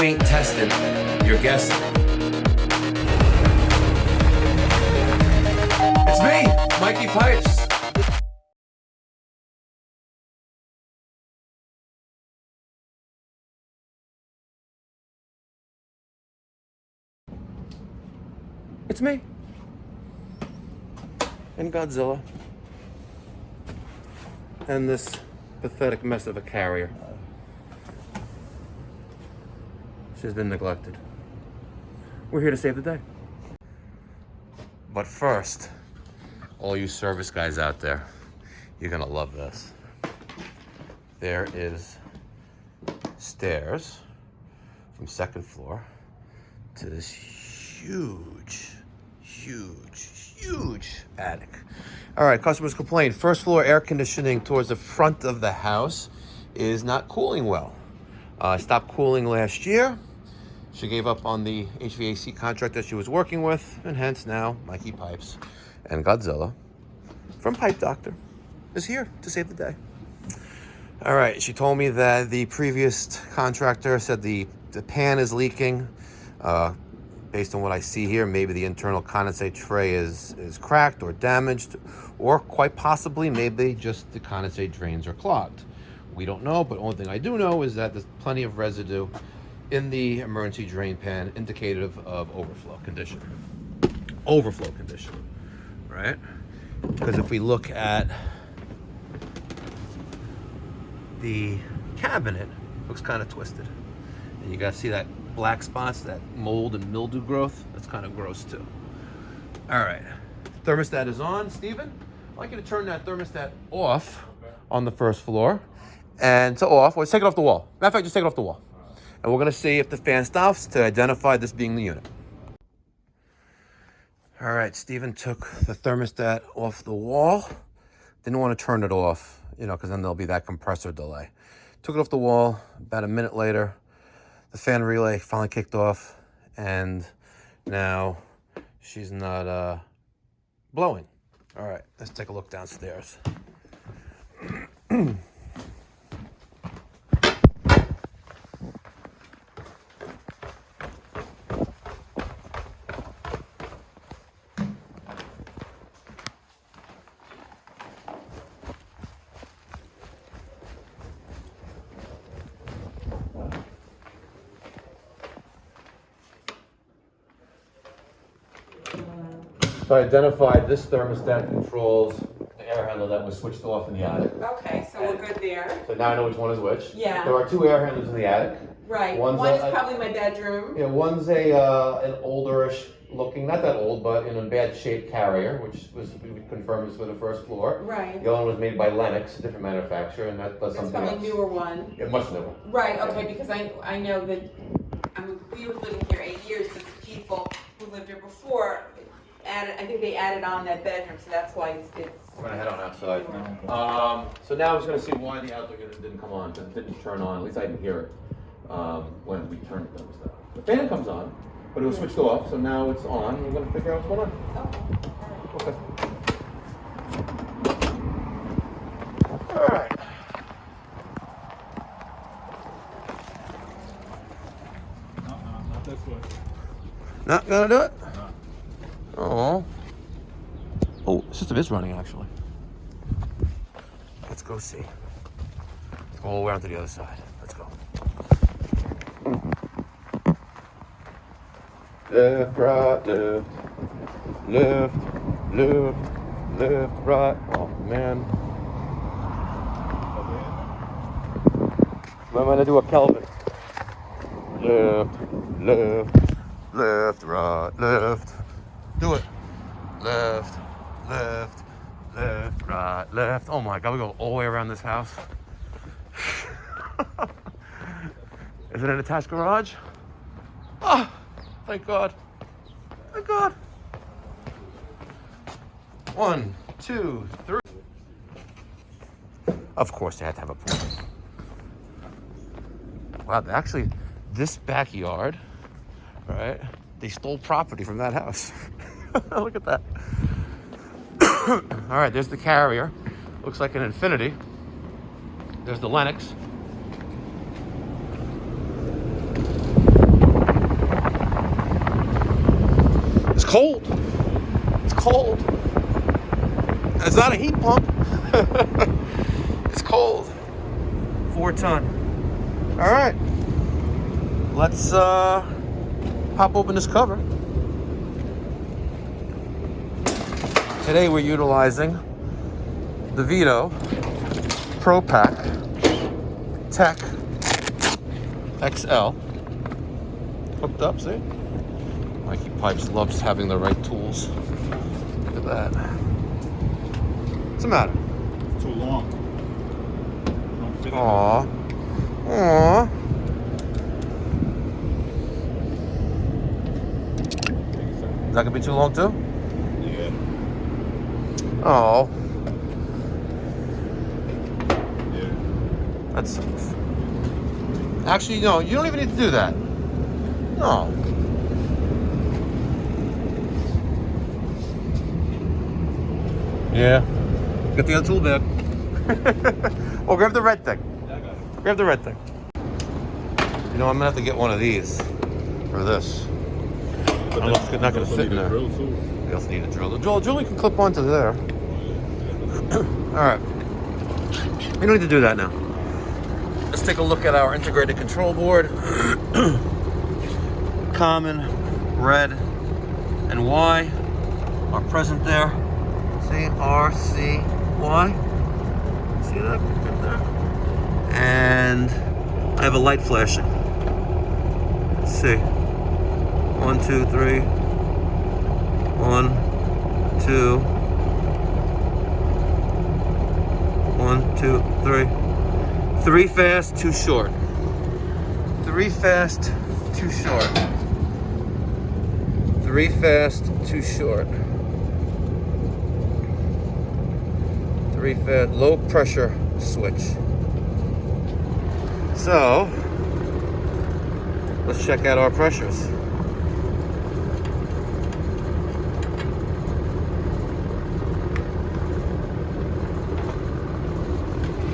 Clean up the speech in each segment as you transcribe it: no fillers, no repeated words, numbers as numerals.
ain't testing, you're guessing. It's me, Mikey Pipes. It's me. And Godzilla. And this pathetic mess of a carrier. She's been neglected. We're here to save the day. But first, all you service guys out there, you're gonna love this. There is stairs from second floor to this huge attic. All right, customers complain. First floor air conditioning towards the front of the house is not cooling well. Stopped cooling last year. She gave up on the HVAC contractor she was working with, and hence now Mikey Pipes and Godzilla from Pipe Doctor is here to save the day. All right, she told me that the previous contractor said the pan is leaking. Based on what I see here, maybe the internal condensate tray is cracked or damaged, or quite possibly maybe just the condensate drains are clogged. We don't know, but only thing I do know is that there's plenty of residue in the emergency drain pan, indicative of overflow condition. Overflow condition, right? Because if we look at the cabinet, it looks kind of twisted. And you guys see that black spots, that mold and mildew growth? That's kind of gross too. All right, thermostat is on. Steven, I'd like you to turn that thermostat off on the first floor. And to off, or take it off the wall. Matter of fact, just take it off the wall. And we're gonna see if the fan stops to identify this being the unit. All right, Steven took the thermostat off the wall. Didn't want to turn it off, because then there'll be that compressor delay. Took it off the wall. About a minute later, the fan relay finally kicked off, and now she's not blowing. All right, let's take a look downstairs. So I identified this thermostat controls the air handler that was switched off in the attic. Okay, so we're good there. So now I know which one is which. Yeah. There are two air handlers in the attic. Right. One is probably my bedroom. Yeah, one's an olderish looking, not that old, but in a bad shape carrier, which was we confirmed is for the first floor. Right. The other one was made by Lennox, a different manufacturer, and that does That's something probably else. newer one. Yeah, much newer. Right. Okay, because I know that we were living here 8 years. But the people who lived here before added. I think they added on that bedroom, so that's why it's. I'm gonna head on outside. So now I was gonna see why the outdoor unit didn't come on, didn't turn on. At least I didn't hear it when we turned the thermostat. The fan comes on, but it was switched off, so now it's on. We're gonna figure out what's going on. Okay. All right. Not this way. Not gonna do it? No. Oh, the system is running actually. Let's go see. Let's go all the way around to the other side. Let's go. Left, right, left, right. Oh man. I'm gonna do a Kelvin. Left, right, left. Do it. Left, right, left. Oh my God, we go all the way around this house. Is it an attached garage? Oh, thank God. Thank God. 1, 2, 3. Of course, they had to have a pool. Wow, actually, this backyard, right? They stole property from that house. Look at that. All right, there's the carrier. Looks like an Infinity. There's the Lennox. It's cold. It's cold. It's not a heat pump. It's cold. 4 ton. All right. Let's pop open this cover. Today we're utilizing the Vito Pro Pack Tech XL. Hooked up, see? Mikey Pipes loves having the right tools. Look at that. What's the matter? It's too long. Don't fit in. Aww. Aww. Is that gonna be too long too? Yeah. Oh, Yeah. that sucks. Actually, no, you don't even need to do that. No. Yeah. Get the other tool bag. Oh, grab the red thing. Yeah, I got it. Grab the red thing. You know, I'm gonna have to get one of these for this. But I don't know if it's not gonna also fit in need a there. drill, too. We also need a drill. The drill we can clip onto there. All right. We don't need to do that now. Let's take a look at our integrated control board. Common, red, and Y are present there. See, R, C, Y. See that right there? And I have a light flashing. Let's see. 1, 2, 3. 1, 2. 1, 2, 3. 3 fast, 2 short. 3 fast, 2 short. 3 fast, 2 short. 3 fast, low pressure switch. So, let's check out our pressures.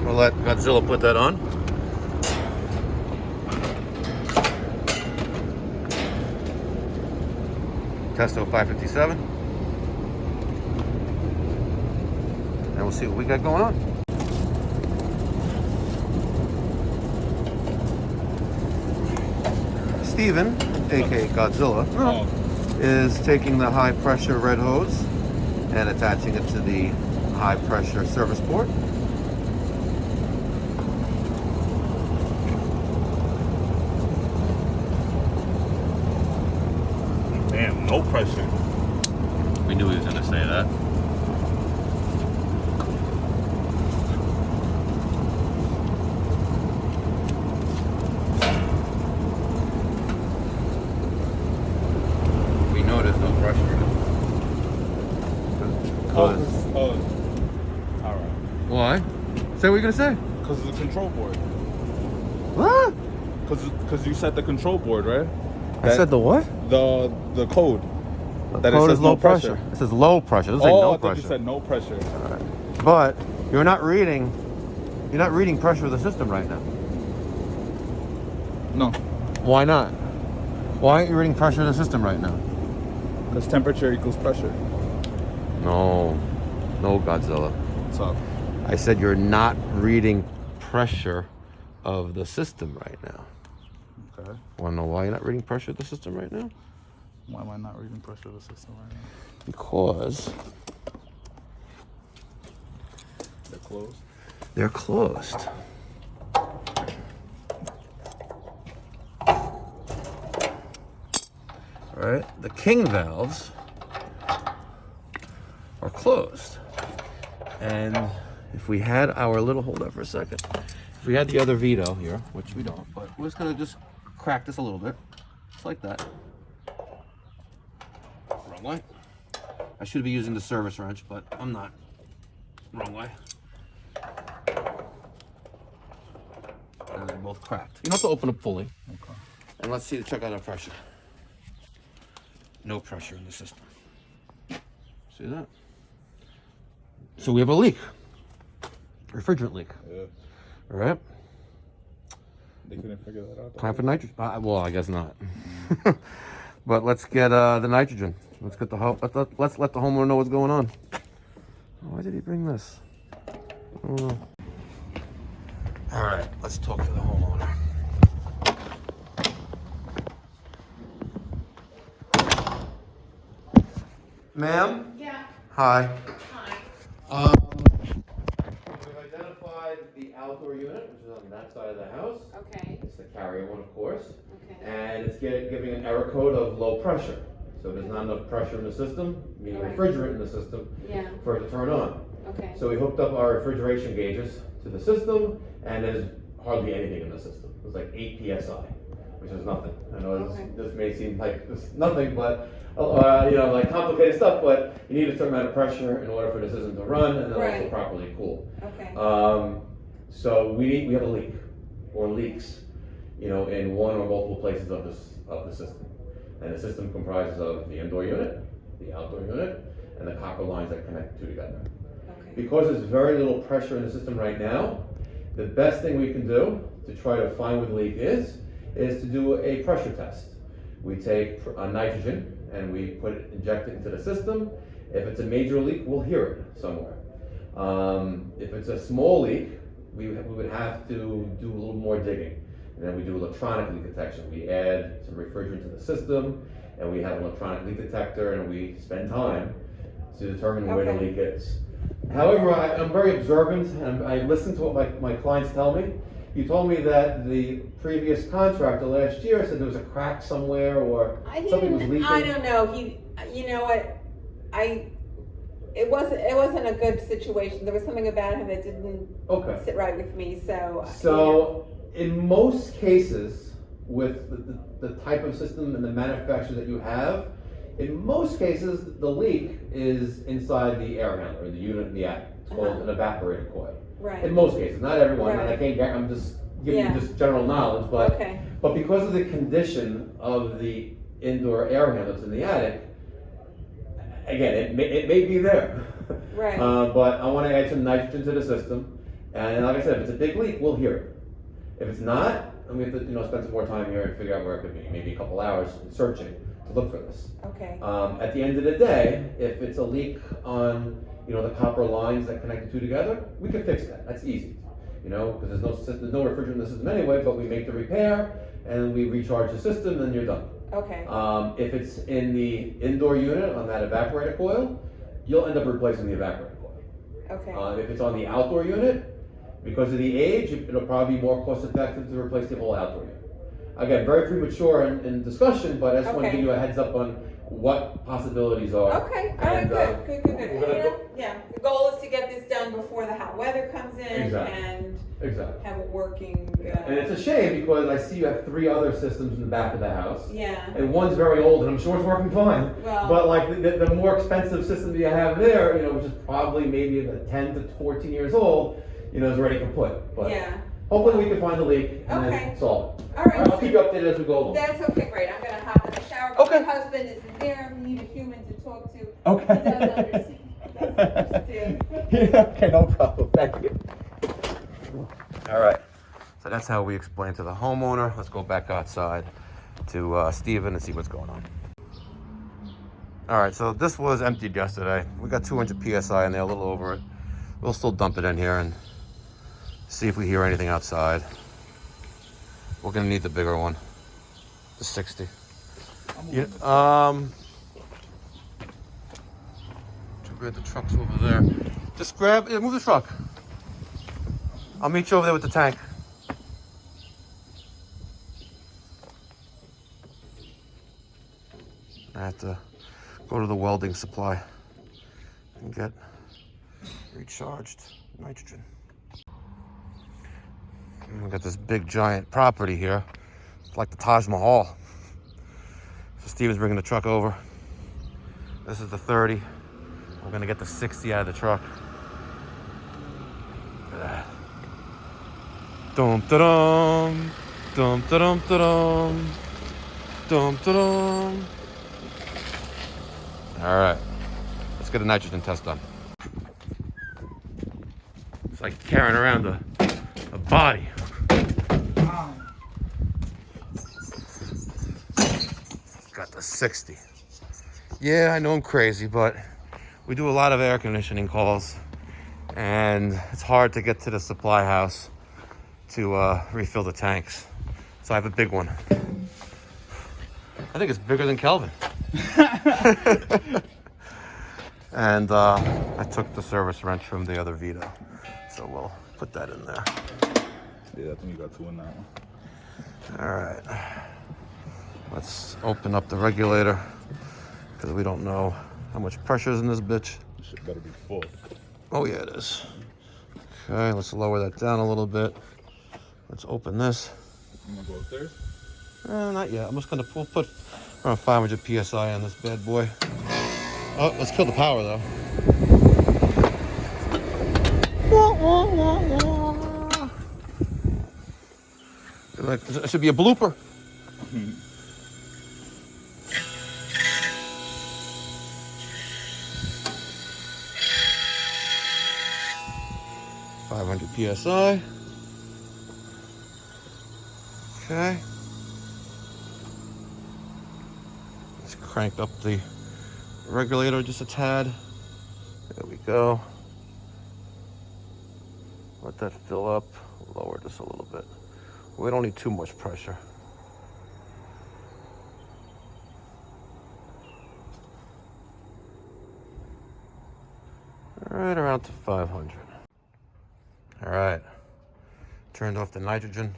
We'll let Godzilla put that on. Testo 557. And we'll see what we got going on. Steven, aka Godzilla, Oh. is taking the high pressure red hose and attaching it to the high pressure service port. Damn, no pressure. We knew he was going to say that. We know there's no pressure. Oh, all right. Why? Say what you're going to say. Because of the control board. What? Because you set the control board, right? I said the what? The code. The That it code says is low no pressure. pressure. It says low pressure. It doesn't say Oh, no I thought pressure. you said no pressure. But you're not reading pressure of the system right now. No, Why not? Why aren't you reading pressure of the system right now? because temperature equals pressure. No, Godzilla. What's up? I said you're not reading pressure of the system right now. Okay. Want to know why you're not reading pressure of the system right now? Why am I not reading pressure of the system right now? Because They're closed. they're closed. All right, the king valves are closed. And if we had our little, hold on for a second. If we had the other Vito here, which we don't, but we're just gonna just crack this a little bit. Just like that. Wrong way. I should be using the service wrench, but I'm not. Wrong way. And they're both cracked. You don't have to open up fully. Okay. And let's see, check out our pressure. No pressure in the system. See that? So we have a leak. Refrigerant leak. Yeah. All right. They couldn't figure that out. Time for nitrogen. Well, I guess not. But let's get the nitrogen. Let's get the let's let the homeowner know what's going on. Why did he bring this? I don't know. All right, let's talk to the homeowner. Ma'am? Yeah. Hi. Hi. We've identified the outdoor unit, which is on that side of the house. Okay. It's the carrier one, of course. Okay. And it's giving an error code of low pressure. So there's not enough pressure in the system, meaning Right. refrigerant in the system, Yeah. for it to turn on. Okay. So we hooked up our refrigeration gauges to the system, and there's hardly anything in the system. It was like 8 psi, which is nothing. I know Okay. this may seem like it's nothing, but like complicated stuff. But you need a certain amount of pressure in order for the system to run and then also Right. properly cool. Okay. So we have a leak or leaks, in one or multiple places of the system. And the system comprises of the indoor unit, the outdoor unit, and the copper lines that connect the two together. Okay. Because there's very little pressure in the system right now, the best thing we can do to try to find where the leak is to do a pressure test. We take nitrogen and we inject it into the system. If it's a major leak, we'll hear it somewhere. If it's a small leak, we would have to do a little more digging. And then we do electronic leak detection. We add some refrigerant to the system, and we have an electronic leak detector, and we spend time to determine where the Okay. leak is. However, I'm very observant, and I listen to what my clients tell me. You told me that the previous contractor last year said there was a crack somewhere or something was leaking. I don't know. You know what? It wasn't a good situation. There was something about him that didn't Okay. sit right with me. So. So, in most cases, with the type of system and the manufacturer that you have, in most cases, the leak is inside the air handler, the unit in the attic. It's called an evaporator coil. Right. In most cases, not everyone, and I Right. can't I'm just giving Yeah. you just general knowledge, but Okay. but because of the condition of the indoor air handler that's in the attic, again, it may be there. Right. But I want to add some nitrogen to the system, and like I said, if it's a big leak, we'll hear it. If it's not, then we have to spend some more time here and figure out where it could be. Maybe a couple hours searching to look for this. Okay. At the end of the day, if it's a leak on the copper lines that connect the two together, we can fix that. That's easy. Because there's no refrigerant in the system anyway. But we make the repair and we recharge the system, and you're done. Okay. If it's in the indoor unit on that evaporator coil, you'll end up replacing the evaporator coil. Okay. If it's on the outdoor unit, because of the age, it'll probably be more cost effective to replace the whole outdoor unit. Again, very premature in discussion, but I just want to Okay. give you a heads up on what possibilities are. Okay. All right. And, Good. we're gonna Yeah. The goal is to get this done before the hot weather comes in Exactly. and Exactly. have it working. And it's a shame because I see you have 3 other systems in the back of the house. Yeah. And one's very old, and I'm sure it's working fine. Well. But like the more expensive system that you have there, which is probably maybe 10 to 14 years old, is already kaput. But Yeah. hopefully we can find the leak and Okay. then solve it. All right. I'll keep you updated as we go along. That's okay. Great. I'm gonna hop in the shower. But Okay. My husband isn't there. We need a human to talk to. Okay. He does understand. He does understand. Okay, no problem. Thank you. All right. So that's how we explain to the homeowner. Let's go back outside to Steven and see what's going on. All right, so this was emptied yesterday. We got 200 PSI in there, a little over it. We'll still dump it in here and see if we hear anything outside. We're gonna need the bigger one, the 60. Too bad the truck's over there. Just move the truck. I'll meet you over there with the tank. I have to go to the welding supply and get recharged nitrogen. And we got this big giant property here. It's like the Taj Mahal. So Steven's bringing the truck over. This is the 30. We're gonna get the 60 out of the truck. Look at that. Dum da-dum, dum da-dum da-dum, dum da-dum. All right, let's get a nitrogen test done. It's like carrying around a body. Got the 60. Yeah, I know I'm crazy, but we do a lot of air conditioning calls, and it's hard to get to the supply house to refill the tanks. So I have a big one. I think it's bigger than Kelvin. And I took the service wrench from the other Vito, so we'll put that in there. Yeah, I think you got 2 in that one. All right, let's open up the regulator because we don't know how much pressure is in this bitch. This shit better be full. Oh yeah, it is. Okay, let's lower that down a little bit. Let's open this. You wanna go upstairs? Not yet. I'm just gonna we'll put around 500 psi on this bad boy. Oh, let's kill the power though. Like, it should be a blooper. PSI. Okay. Let's crank up the regulator just a tad. There we go. Let that fill up. Lower this a little bit. We don't need too much pressure. All right, around to 500. All right, turned off the nitrogen.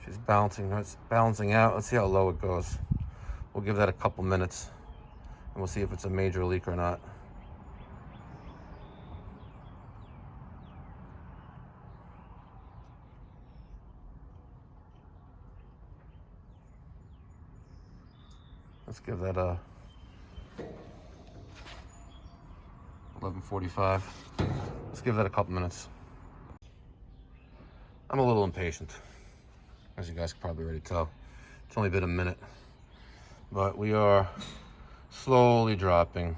She's balancing, it's balancing out. Let's see how low it goes. We'll give that a couple minutes and we'll see if it's a major leak or not. Let's give that a 11:45. Let's give that a couple minutes. I'm a little impatient, as you guys can probably already tell. It's only been a minute, but we are slowly dropping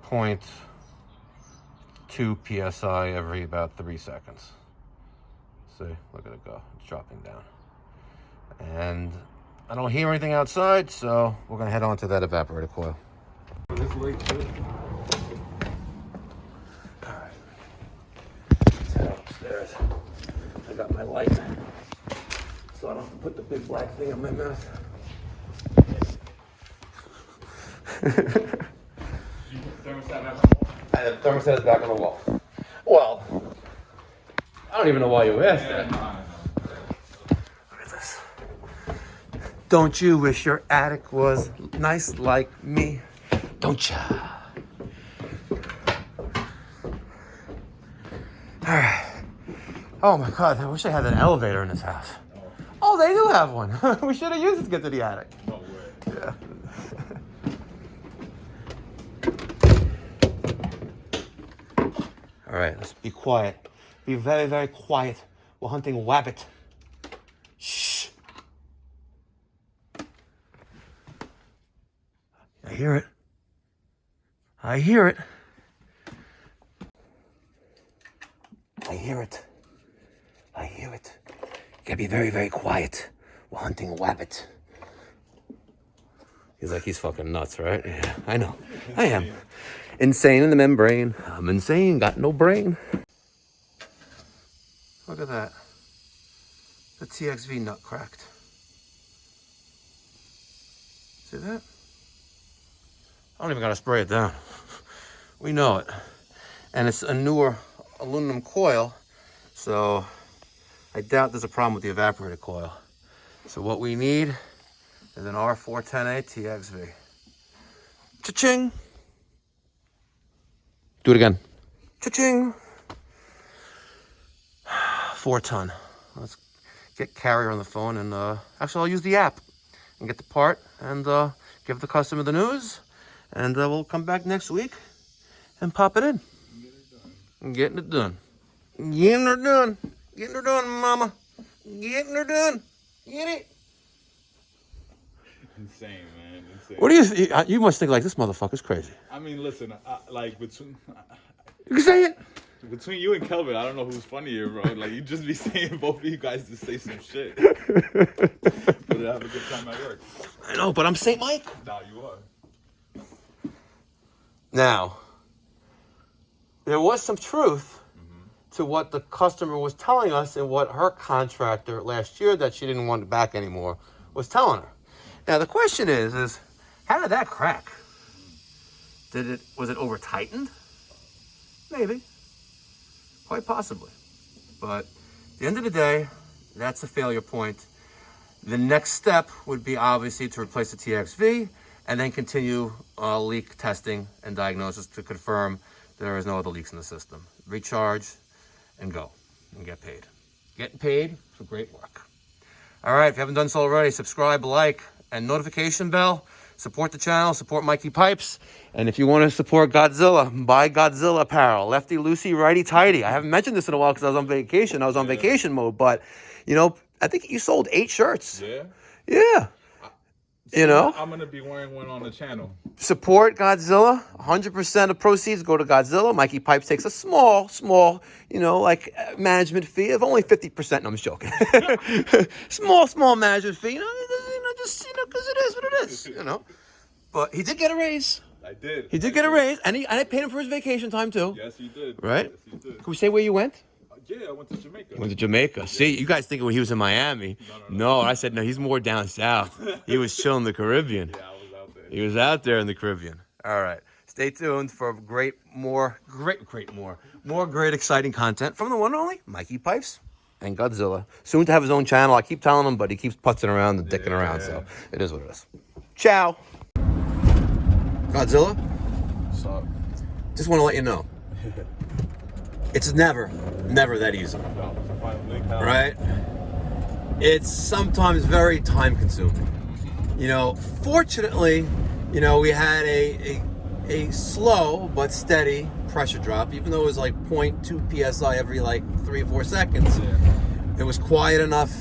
0.2 psi every about 3 seconds. See, look at it go. It's dropping down. And I don't hear anything outside, so we're gonna head on to that evaporator coil. This late too. Alright. Let's head upstairs. I got my light, so I don't have to put the big black thing in my mouth. The thermostat is back on the wall. Well, I don't even know why you asked that. Look at this. Don't you wish your attic was nice like me? Don't ya? All right. Oh my God, I wish I had an elevator in this house. Oh, they do have one. We should have used it to get to the attic. No way. Yeah. All right, let's be quiet. Be very, very quiet. We're hunting wabbit. Shh. I hear it. I hear it. I hear it. I hear it. Gotta be very, very quiet. We're hunting wabbit. He's like, he's fucking nuts, right? Yeah, I know. I am. Insane in the membrane. I'm insane, got no brain. Look at that. The TXV nut cracked. See that? I don't even gotta spray it down. We know it. And it's a newer aluminum coil, so I doubt there's a problem with the evaporator coil. So what we need is an R410A TXV. Cha-ching! Do it again. Cha-ching! 4 ton. Let's get Carrier on the phone and actually I'll use the app and get the part and give the customer the news, and we'll come back next week and pop it in. Getting it done. Getting her done. Getting her done, mama. Getting her done. Get it? Insane, man. Insane. What do you must think like this motherfucker's crazy. I mean, listen, like between. You can say it. Between you and Kelvin, I don't know who's funnier, bro. Like, you just be saying both of you guys to say some shit. But I have a good time at work. I know, but I'm St. Mike. Nah, you are. Now, there was some truth to what the customer was telling us and what her contractor last year that she didn't want it back anymore was telling her. Now, the question is how did that crack? Was it over tightened? Maybe. Quite possibly. But at the end of the day, that's a failure point. The next step would be obviously to replace the TXV and then continue leak testing and diagnosis to confirm there is no other leaks in the system. Recharge and go and get paid. Getting paid for great work. All right, if you haven't done so already, subscribe, like, and notification bell. Support the channel, support Mikey Pipes. And if you want to support Godzilla, buy Godzilla apparel. Lefty, loosey, righty, tighty. I haven't mentioned this in a while because I was on vacation. I was on vacation mode, but, you know, I think you sold 8 shirts. Yeah? Yeah. You know? I'm going to be wearing one on the channel. Support Godzilla. 100% of proceeds go to Godzilla. Mikey Pipes takes a small, you know, like management fee of only 50%. No, I'm just joking. small management fee. You know, just, you know, because it is what it is, you know. But he did get a raise. I did. He did get a raise, and I paid him for his vacation time too. Yes, he did. Right? Yes, he did. Can we say where you went? Yeah, I went to Jamaica. Went to Jamaica. See, you guys thinking when he was in Miami. No, I said, no, he's more down south. He was chilling in the Caribbean. Yeah, I was out there. He was out there in the Caribbean. All right. Stay tuned for more great, exciting content from the one and only Mikey Pipes and Godzilla. Soon to have his own channel. I keep telling him, but he keeps putzing around and dicking around, so it is what it is. Ciao. Godzilla, What's up? just want to let you know, it's never that easy, right? It's sometimes very time consuming. You know, fortunately, you know, we had a slow but steady pressure drop, even though it was like 0.2 psi every like 3 or 4 seconds. Yeah. It was quiet enough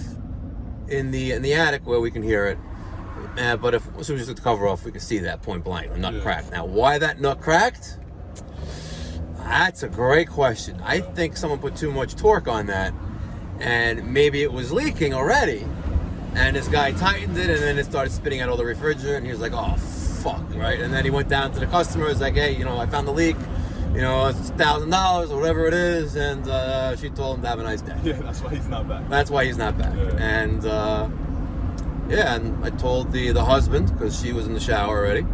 in the attic where we can hear it. But as soon as we took the cover off, we could see that point blank. The nut cracked. Now, why that nut cracked? That's a great question. I think someone put too much torque on that, and maybe it was leaking already. And this guy tightened it, and then it started spitting out all the refrigerant. And he was like, "Oh, fuck!" Right? And then he went down to the customer. He's like, "Hey, you know, I found the leak. You know, it's $1,000 or whatever it is." And she told him to have a nice day. Yeah, that's why he's not back. That's why he's not back. Yeah. And and I told the husband, because she was in the shower already,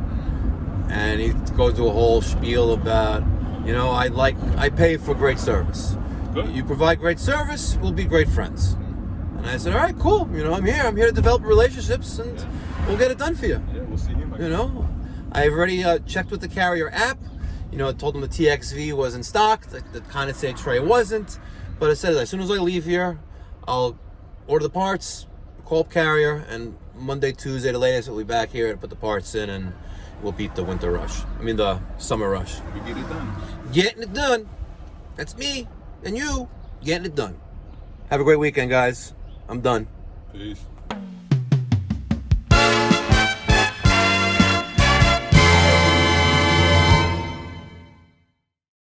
and he goes to a whole spiel about, you know, I pay for great service. Good. You provide great service, we'll be great friends. And I said, all right, cool. You know, I'm here to develop relationships, and we'll get it done for you. Yeah, we'll see him again. You know, I've already checked with the carrier app. You know, I told them the TXV was in stock. The condensate tray wasn't. But I said, as soon as I leave here, I'll order the parts, call up carrier, and Monday, Tuesday, the latest, we'll be back here and put the parts in, and we'll beat the winter rush. I mean, the summer rush. We get it done. Getting it done. That's me and you getting it done. Have a great weekend, guys. I'm done. Peace.